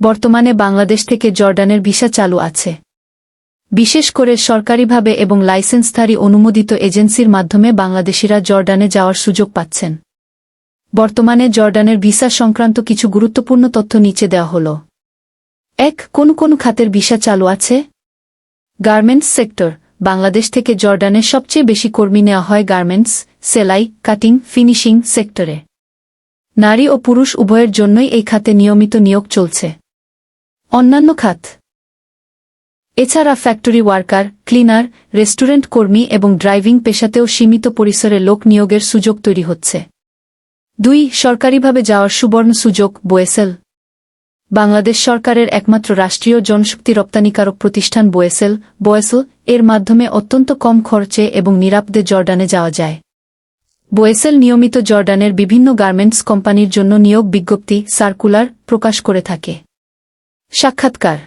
বর্তমানে বাংলাদেশ থেকে জর্ডানের ভিসা চালু আছে। বিশেষ করে সরকারিভাবে এবং লাইসেন্সধারী অনুমোদিত এজেন্সির মাধ্যমে বাংলাদেশিরা জর্ডানে যাওয়ার সুযোগ পাচ্ছেন। বর্তমানে জর্ডানের ভিসা সংক্রান্ত কিছু গুরুত্বপূর্ণ তথ্য নিচে দেওয়া হল। ১. কোন কোন খাতের ভিসা চালু আছে? Garments sector. বাংলাদেশ থেকে জর্ডানে সবচেয়ে বেশি কর্মী নেওয়া হয় গার্মেন্টস, সেলাই, কাটিং, ফিনিশিং সেক্টরে। নারী ও পুরুষ উভয়ের জন্যই এই খাতে নিয়মিত নিয়োগ চলছে। অন্যান্য খাত এছাড়া ফ্যাক্টরি ওয়ার্কার, ক্লিনার, রেস্টুরেন্ট কর্মী এবং ড্রাইভিং পেশাতেও সীমিত পরিসরে লোক নিয়োগের সুযোগ তৈরি হচ্ছে। ২. সরকারিভাবে যাওয়ার সুবর্ণ সুযোগ। বোয়েসেল। বাংলাদেশ সরকারের একমাত্র রাষ্ট্রীয় জনশক্তি রপ্তানিকারক প্রতিষ্ঠান বোয়েসেল এর মাধ্যমে অত্যন্ত কম খরচে এবং নিরাপদে জর্ডানে যাওয়া যায়। বোয়েসেল নিয়মিত জর্ডানের বিভিন্ন গার্মেন্টস কোম্পানির জন্য নিয়োগ বিজ্ঞপ্তি সার্কুলার প্রকাশ করে থাকে। সাক্ষাৎকার।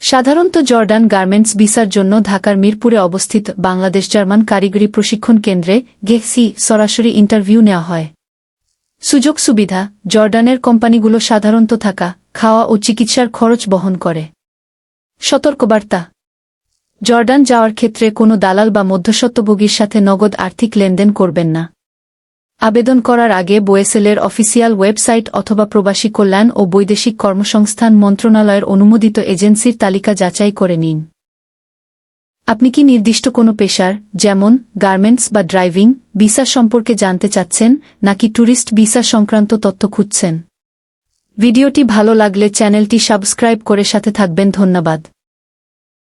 সাধারণত জর্ডান গার্মেন্টস ভিসার জন্য ঢাকার মিরপুরে অবস্থিত বাংলাদেশ জার্মান কারিগরি প্রশিক্ষণ কেন্দ্রে গেসি সরাসরি ইন্টারভিউ নেওয়া হয়। সুযোগ সুবিধা। জর্ডানের কোম্পানিগুলো সাধারণত থাকা, খাওয়া ও চিকিৎসার খরচ বহন করে। সতর্কবার্তা। জর্ডান যাওয়ার ক্ষেত্রে কোনো দালাল বা মধ্যস্বত্বভোগীর সাথে নগদ আর্থিক লেনদেন করবেন না। আবেদন করার আগে বোয়েসেলের অফিসিয়াল ওয়েবসাইট অথবা প্রবাসী কল্যাণ ও বৈদেশিক কর্মসংস্থান মন্ত্রণালয়ের অনুমোদিত এজেন্সির তালিকা যাচাই করে নিন। আপনি কি নির্দিষ্ট কোনো পেশার, যেমন গার্মেন্টস বা ড্রাইভিং, ভিসা সম্পর্কে জানতে চাচ্ছেন, নাকি ট্যুরিস্ট ভিসা সংক্রান্ত তথ্য খুঁজছেন? ভিডিওটি ভালো লাগলে চ্যানেলটি সাবস্ক্রাইব করে সাথে থাকবেন। ধন্যবাদ।